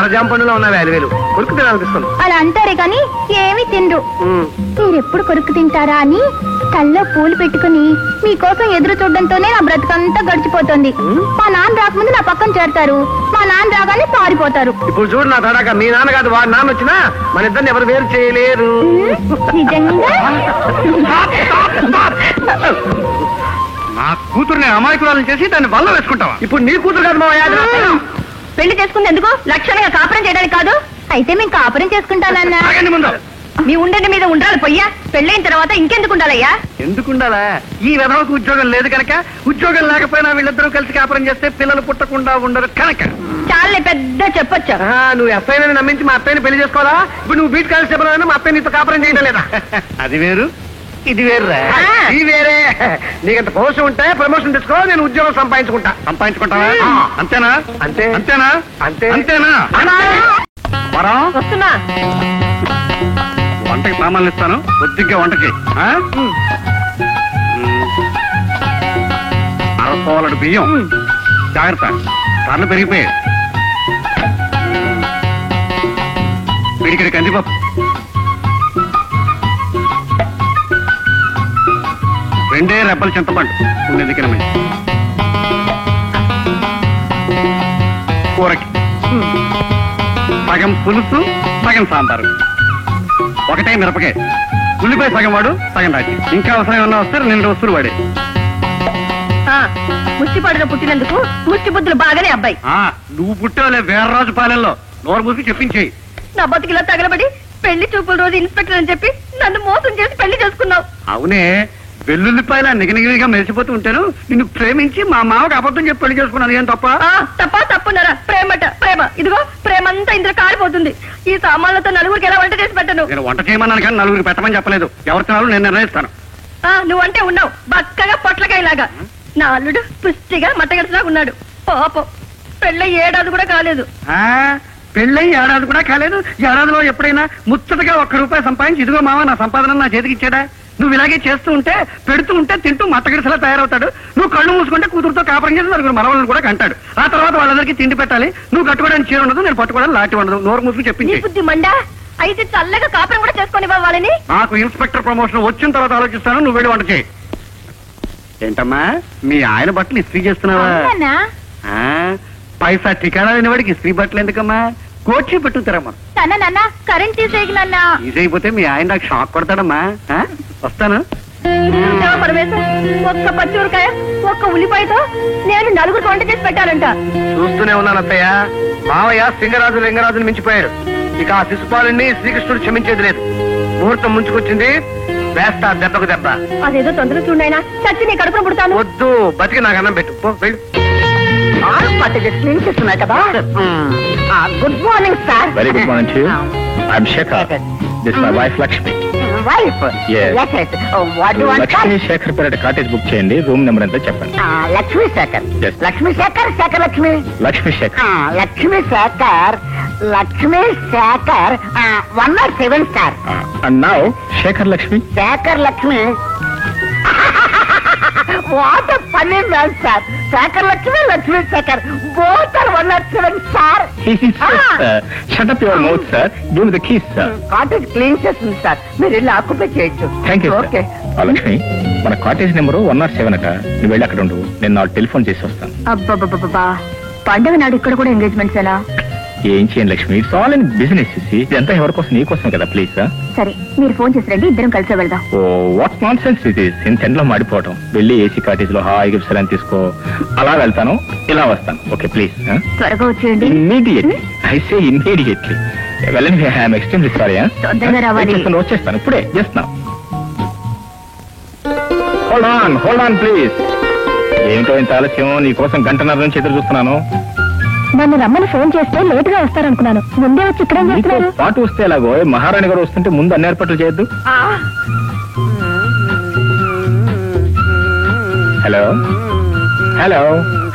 ఎర్రజామ పండులో ఉన్న వేలు కొరుకు తినాలనిపిస్తుంది. అలా అంటారే కానీ ఏమీ తినరు. మీరెప్పుడు కొరుకు తింటారా అని తల్లో పూలు పెట్టుకుని మీకోసం ఎదురు చూడడంతోనే నా బ్రతుకంతా గడిచిపోతుంది. మా నాన్న రాకముందు నా పక్కన చేరతారు, మా నాన్న రాగానే పారిపోతారు. ఇప్పుడు చూడు నా తడాక, మీ నాన్న కాదు వాడు నాన్న వచ్చినా మన ఇద్దరిని ఎవరు వేరు చేయలేరు. నిజంగా నా కూతురుని అమాయకురాలను చేసి దాన్ని వల్ల వేసుకుంటావా? ఇప్పుడు నీ కూతురు కాదు మా పెళ్లి చేసుకుంది ఎందుకు? లక్షణంగా కాపురం చేయడానికి కాదు. అయితే మేము కాపురం చేసుకుంటానన్నా. ముందు మీ ఉండని మీద ఉండాలి పొయ్యా. పెళ్ళైన తర్వాత ఇంకెందుకు ఉండాలయ్యా? ఎందుకు ఉండాలా? ఈ విధవకు ఉద్యోగం లేదు కనుక, ఉద్యోగం లేకపోయినా వీళ్ళిద్దరూ కలిసి కాపురం చేస్తే పిల్లలు పుట్టకుండా ఉండరు కనుక. చాలే పెద్ద చెప్పొచ్చా? నువ్వు ఎస్ఐని నమ్మించి మా అత్తయ్యని పెళ్లి చేసుకోవాలా? ఇప్పుడు నువ్వు బీట్ కానిస్టేబుల్ అయినా మా అత్తయ్య నీతో కాపురం చేయడం లేదా? అది వేరు ఇది వేరురా. ఇది వేరే. నీకంత పౌరుషం ఉంటే ప్రమోషన్ తెచ్చుకో, నేను ఉద్యోగం సంపాదించుకుంటావా? అంతేనా? అంతేనా? అంతేనా? వస్తున్నా. వంటకి సామాన్లు ఇస్తాను, కొద్దిగా వంటకి. అరసోలడు బియ్యం, జాగ్రత్త ధరలు పెరిగిపోయాయి. పిడికిడి కందిపప్పు, రెండే రెబ్బల చింతపండు ఉండేందుకు కూరకి సగం పులుసు సగం సాంబారు, ఒకటే మిరపకాయ, ఉల్లిపాయ సగం వాడు సగం రాజు. ఇంకా అవసరం ఏమన్నా వస్తే 2 వస్తువులు వాడే. ముష్టి పడిన పుట్టినందుకు ముష్టి బుద్ధులు బాగానే అబ్బాయి. నువ్వు పుట్టావులే వీర్రాజు పాలెంలో, నోరు మూసి చెప్పించేయి. నా బతికిలా తగలబడి పెళ్లి చూపుల రోజు ఇన్స్పెక్టర్ అని చెప్పి నన్ను మోసం చేసి పెళ్లి చేసుకున్నావు. అవునే, వెల్లుల్లిపాయల నిగనిగిరిగా మెరిసిపోతూ ఉంటాను. నిన్ను ప్రేమించి మా మామకు అబద్ధం చెప్పి పెళ్లి చేసుకున్నాను. ఏం తప్పున్నారా? ప్రేమ ఇదిగో ప్రేమంతా ఇందులో కాలిపోతుంది. ఈ సామాన్లతో నలుగురికి ఎలా వంట చేసి పెట్టను? నేను వంట చేయమన్నాను కానీ నలుగురికి పెట్టమని చెప్పలేదు. ఎవరు తినాలో నేను నిర్ణయిస్తాను. నువ్వంటే ఉన్నావు బక్కగా పొట్లకాయలాగా. నా అల్లుడు పుష్టిగా మట్టగడిచిలాగా ఉన్నాడు. పాపం పెళ్ళై 7 ఏడాది కూడా కాలేదు. పెళ్ళై 7 ఏడాది కూడా కాలేదు. ఏడాదిలో ఎప్పుడైనా ముచ్చటగా 1 రూపాయి సంపాదించి ఇదిగో మామ నా సంపాదన నా చేతికి ఇచ్చాడా? నువ్వు ఇలాగే చేస్తూ ఉంటే, పెడుతూ ఉంటే తింటూ మట్టగడిసలా తయారవుతాడు. నువ్వు కళ్ళు మూసుకుంటే కూతురుతో కాపురం చేసి 4 మనవలను కూడా కంటాడు. ఆ తర్వాత వాళ్ళందరికీ తిండి పెట్టాలి. నువ్వు కట్టుకోవడానికి చీర ఉండదు, నేను పట్టుకోవడానికి లాంటి ఉండదు. నోరు మూసుకు చెప్పింది. బుద్ధి మండా అయితే చల్లగా కాపురం కూడా చేసుకొని వాళ్ళని. నాకు ఇన్స్పెక్టర్ ప్రమోషన్ వచ్చిన తర్వాత ఆలోచిస్తాను. నువ్వు వెళ్ళి వంట చేయి. ఏంటమ్మా మీ ఆయన బట్టలు ఇస్త్రీ చేస్తున్నావా? పైసా ఠికాణా లేని వాడికి ఇస్త్రీ బట్టలు ఎందుకమ్మా? కోచి పెట్టుతారమ్మా. నాన్న కరెంట్ తీసేయగలన్నా? తీసేయకపోతే మీ ఆయన నాకు షాక్ కొడతాడమ్మా. వస్తాను. ఒక్క పచ్చిమిరకాయ ఒక్క ఉల్లిపాయతో నేను 4 వంట చేసి పెట్టాలంట. చూస్తూనే ఉన్నాను అత్తయ్య. మావయ్య సింగరాజు లింగరాజుని మించిపోయాడు. ఇక ఆ శిశుపాలుని శ్రీకృష్ణుడు క్షమించేది లేదు. ముహూర్తం ముంచుకొచ్చింది, వేస్తా దెబ్బకు దెబ్బ. అదేదో తొందర చూడైనా చచ్చి నీ కడుపున పుడతాను. వద్దు, బతికి నాకు అన్నం పెట్టు. వెళ్ళు. కదా. Good morning sir. Very good morning to you. I'm Shekhar. This is my wife Lakshmi. Wife? Yes. Yes. What do you want? Lakshmi Shekhar పేరు కాటేజ్ బుక్ చేయండి. రూమ్ నెంబర్ ఎంత చెప్పండి. Lakshmi Shekhar. Yes. Lakshmi Shekhar Lakshmi. Lakshmi Shekhar. Lakshmi Shekhar 107 sir. And now Shekhar Lakshmi. Shekhar Lakshmi. What a funny man, sir. Shekhar Lakshmi Shekhar. Both are 107, sir. Shut up your mouth, sir. Give me the keys, sir. Cottage clean చేస్తుంది sir. మీరు వెళ్ళి occupy చేయొచ్చు. Thank you, sir. Okay. Lakshmi, మన cottage number 107 అట. నువ్వు వెళ్ళి అక్కడ ఉండు. నేను నాకు టెలిఫోన్ చేసి వస్తాను. అబ్బబ్బబ్బా, పండుగ నాడు ఇక్కడ కూడా ఎంగేజ్మెంట్స్ ఎలా? ఏం చేయండి Lakshmi, it's all in business. ఇదంతా ఎవరి కోసం? నీ కోసం కదా. Please sir. సరే, మీరు ఫోన్ చేసి రండి, ఇద్దరం కలిసి వెళ్దాం. Oh what nonsense it is. ఇంత ఎండలో మాడిపోవటం. వెళ్ళి ఏసీ కాటేజ్ లో హాయిగా విశ్రాంతి తీసుకో. అలా వెళ్తాను, ఇలా వస్తాను. Okay please. త్వరగా వచ్చేయండి. ఇమ్మీడియట్లీ. I say immediately. వెళ్ళండి. I'm extremely sorry. తొందరగా రావాలి. వచ్చేస్తాను ఇప్పుడే. Just now. Hold on please. ఏమిటో ఇంత ఆలస్యం? నీ కోసం 1.5 గంటల నుంచి ఎదురు చూస్తున్నాను. నన్ను రమ్మని ఫోన్ చేస్తే లేట్ గా వస్తారనుకున్నాను. ముందే వచ్చి ఇక్కడ చేస్తున్నారు. పాటు వస్తే ఎలాగో, మహారాణి గారు వస్తుంటే ముందు అన్ని ఏర్పాట్లు చేయొద్దు. Hello hello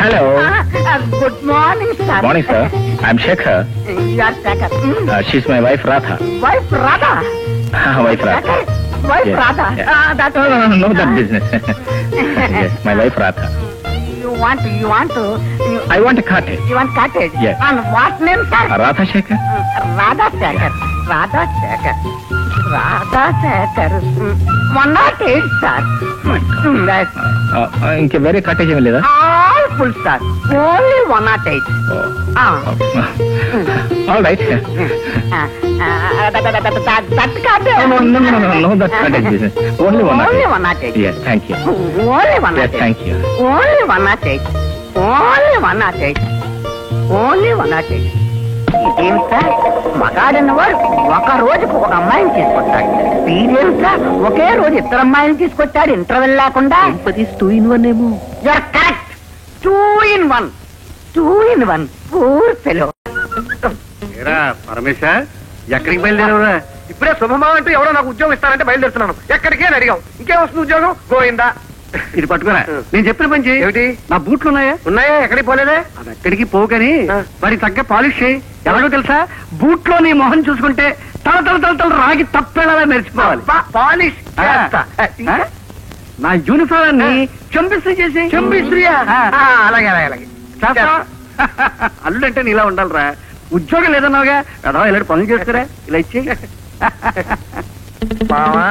hello. Good morning sir. Morning sir. I'm Shekhar. She's my wife Radha. Wife Radha? Wife Radha. Wife Radha? No, that business. Yes, my wife Radha. You I want cottage. Yes. What name sir? Radhashekhar. Radhashekhar. 108 sir. ఇంకే వేరే కాటేజ్ ఏమి లేదా? All full sir. Only 108. All right. That cottage. No, that cottage business. Only 108. Yes, thank you. Only Yes, 108. thank you. Only 108. Only 108. Only 108. ఇదేం sir? మగాడన్నవాడు ఒక రోజుకు ఒక అమ్మాయిని తీసుకొస్తాడు. వీరేం సార్ ఒకే రోజు ఇద్దరు అమ్మాయిని తీసుకొచ్చాడు ఇంటర్వెల్ లేకుండా. 2 in 1 ఏమో. You're correct. 2 in 1. 2 in 1. Poor fellow. Paramesha ఎక్కడికి బయలుదేరవురా? ఇప్పుడే శుభమా అంటూ ఎవరో నాకు ఉద్యోగం ఇస్తానంటే బయలుదేరుతున్నాను. ఎక్కడికి అని అడిగావు. ఇంకేం వస్తుంది ఉద్యోగం? గోయిందా. ఇది పట్టుకురా. నేను చెప్పిన పని చేయి. ఏమిటి? నా బూట్లు ఉన్నాయా? ఉన్నాయా? ఎక్కడికి పోలేదే. అది ఎక్కడికి పోకని ఆ. వారికి తగ్గ పాలిష్ చేయి. ఎలాగో తెలుసా, బూట్లో నీ మొహం చూసుకుంటే తల రాగి తప్పేలా మెరిచిపోవాలి. పాలిష్ చేస్తా. ఆ? నా యూనిఫామ్ ని చంపిస్త్రీ చేసి. చంపిస్త్రీయా? ఆ. అలాగే అలాగే. చేస్తా. అల్లుడంటే నీలా ఉండాలిరా. ఉద్యోగం లేదన్నావుగా, అదో ఇలాంటి పనులు చేస్తారా? ఇలా ఇచ్చి మావా,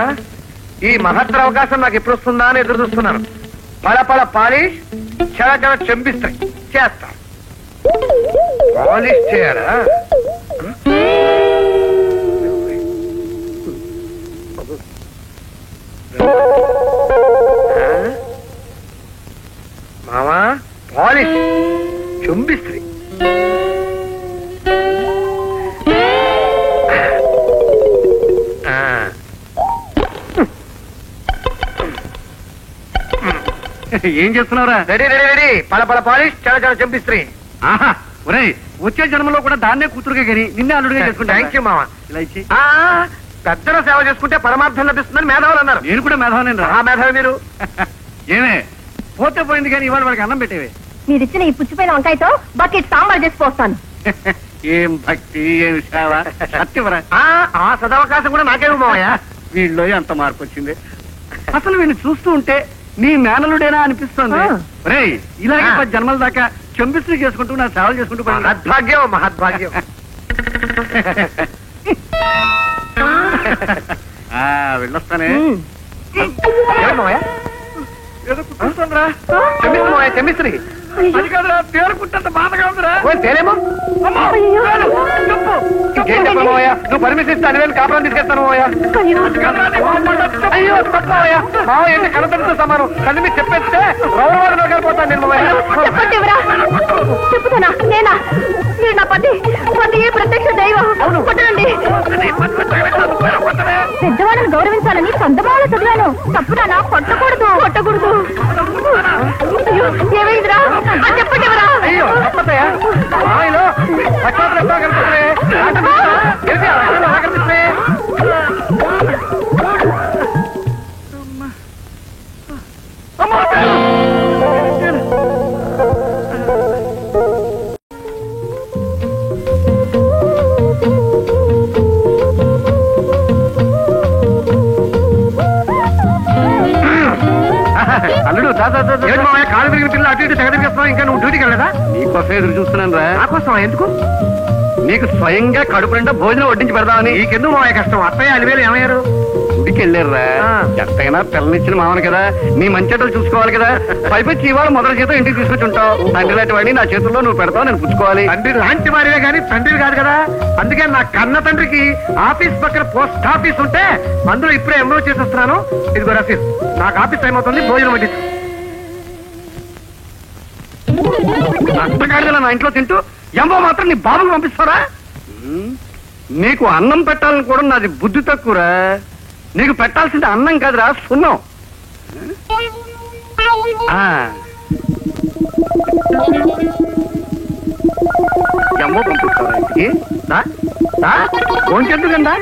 ఈ మహత్తర అవకాశం నాకు ఎప్పుడు వస్తుందా అని ఎదురు చూస్తున్నాను. పల పాలిష్, చల చంపిస్త్రీ చేస్తా. పాలిష్ చేయాలా? మావా, పాలిష్, చంపిస్త్రీ. ఏం చేస్తున్నావురా? రెడీ. పల పాలిష్, చల చంపిస్త్రీ. ఆహా, ఒరేయ్, వచ్చే జన్మలో కూడా దాన్నే కూతురుగా గని నిన్నే అల్లుడిగా చేసుకుంటా. థ్యాంక్ యూ మావా. ఇలా ఇచ్చి. పెద్దల సేవ చేసుకుంటే పరమార్థం లభిస్తుందని మేధావులు అన్నారు. నేను కూడా మేధావనేను రా. మేధావి మీరు. ఏమే పోతే పోయింది కానీ ఇవాళ వాడికి అన్నం పెట్టేవే. మీరిచ్చిన ఈ పుచ్చిపోయిన వంకాయతో బకెట్ సాంబార్ చేసి పోస్తాను. ఏం భక్తి, ఏం సేవ. సత్యవరా, ఆ సదవకాశం కూడా నాకేమో మావయ్య. వీళ్ళలో ఎంత మార్పు వచ్చింది. అసలు వీళ్ళు చూస్తూ ఉంటే నీ మేనలుడేనా అనిపిస్తుంది. ఆ. రేయ్, ఇలాగే 10 జన్మల దాకా చంపిస్త్రీ చేసుకుంటూ నా సేవలు చేసుకుంటూ పోయినా. మహద్భాగ్యం. వెళ్ళొస్తానే. ఏమిటి మావయ్య? ఏదో కుట్టిస్తుందిరా. చంపిస్త్రీ మావయ్య, చంపిస్త్రీ. అది కాదురా, తేలుకుంటే బాధగా ఉందిరా. ఓ తేలేమో. అమ్మా, తేలు, చెప్పు. ఇంకేం చెప్పను మావయ్య? నువ్వు పర్మిషన్ ఇస్తే అన్ని వేలు కాపురం తీసుకెళ్తాను మావయ్య. అది కాదురా, నీ మొహం పడ్డ చెప్పు. అయ్యో తప్పు మావయ్య. మావయ్య అంటే కనపడితో సమానం. కళ్ళు మీరు చెప్పేస్తే రౌరవాదలో కలిపోతాను నేను మావయ్య. చెప్పండి ఎవరా? చెప్పుతానా? నేనా? మీరు నా పతి ప్రత్యక్ష దైవం. కొట్టండి. పెద్దవాళ్ళని గౌరవించాలని చందమామలో చదివాను. తప్పునా? కొట్టకూడదు. అయ్యో, ఏమైందిరా? చెప్పండి ఎవరా? అయ్యో తప్పదయ్యా. మావయ్యలో పక్షాలు కనిపిస్తున్నాయి. కనిపిస్తున్నాయి. అల్లుడు ఏంటి మావయ్య, కాలు తిరిగిన పిల్లలు అటు ఇటు తెగ తిరిగేస్తున్నావు. ఇంకా నువ్వు డ్యూటీకి వెళ్ళదా? నీకోసం ఎదురు చూస్తున్నాను రా. నాకోసం ఎందుకు? నీకు స్వయంగా కడుపు నిండా భోజనం వడ్డించి పెడదామని. నీకెందుకు మావయ్య కష్టం? అత్తయ్య అలివేలు ఏమయ్యారు? గుడికి వెళ్ళారురా. ఆ. ఎంతైనా పిల్లనిచ్చిన మామను కదా, నీ మంచెటలు చూసుకోవాలి కదా. పైపచ్చి ఇవాళ మొదటి చేత ఇంటికి తీసుకొచ్చి ఉంటావు. తండ్రి లాంటి వాడిని నా చేతుల్లో నువ్వు పెడతావు, నేను పుచ్చుకోవాలి. తండ్రి లాంటి వారివే కానీ తండ్రి కాదు కదా. అందుకే నా కన్న తండ్రికి ఆఫీస్ పక్కన పోస్ట్ ఆఫీస్ ఉంటే అందులో ఇప్పుడే ఎన్రోల్ చేసి వస్తున్నాను. ఇదిగో రసీదు. నాకు ఆఫీస్ టైం అవుతుంది, భోజనం వడ్డించు. అత్తగాడిదలా నా ఇంట్లో తింటూ ఎంబో మాత్రం నీ బాబుకు పంపిస్తారా? నీకు అన్నం పెట్టాలని కూడా నాది బుద్ధి తక్కువరా. నీకు పెట్టాల్సింది అన్నం కాదురా, సున్నం. ఎంబో పంపిస్తారా ఇంటికి? భోంచెందుకందా?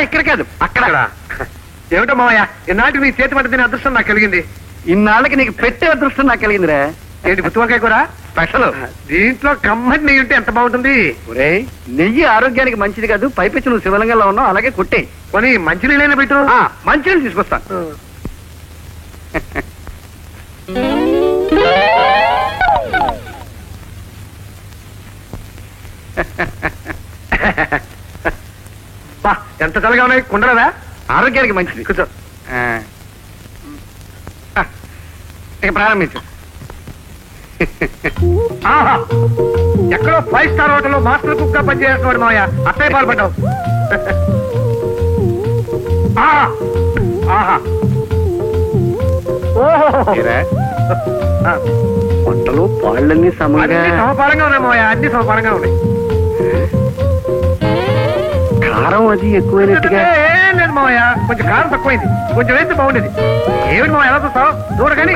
ఇక్కడ కాదు, అక్కడ. ఏమిటో మావయ్య, ఈనాటి నీ చేతి వంట తినే అదృష్టం నాకు కలిగింది. ఇన్నాళ్ళకి నీకు పెట్టే అదృష్టం నాకు కలిగిందిరా. ఏంటి గుత్తి వంకాయ కూర స్పెషల్. దీంట్లో కమ్మటి నెయ్యి ఉంటే ఎంత బాగుంటుంది. ఒరే నెయ్యి ఆరోగ్యానికి మంచిది కాదు, పైపెచ్చి నువ్వు శివలింగంలో ఉన్నావు, అలాగే కొట్టే. కొని మంచి నీళ్ళైనా పెట్టు. మంచినీళ్ళు తీసుకొస్తాను. బా ఎంత చల్లగా ఉన్నాయి. కుండలదా? ఆరోగ్యానికి మంచిది. కూర్చో. ఇక ప్రారంభించు. ఆహా ఎక్కడో 5 స్టార్ హోటల్లో మాస్టర్ కుక్ గా పనిచేస్తున్నాడు మావయ్య. అత్తయ్య పాల్పడ్డావు. ఆహా ఆహా ఓహో వంటలు పాళ్ళన్నీ అన్ని సమంగా సమపాలంగా ఉన్నాయి మావయ్య. అన్ని సమపాలంగా ఉన్నాయి. కారం అది ఎక్కువైనట్టుగా. ఏం లేదు మావయ్య, కొంచెం కారం తక్కువైంది. కొంచెం వేస్తే బాగుండేది. ఏమిటి మావయ్య ఎలా చూస్తావు? దూర కానీ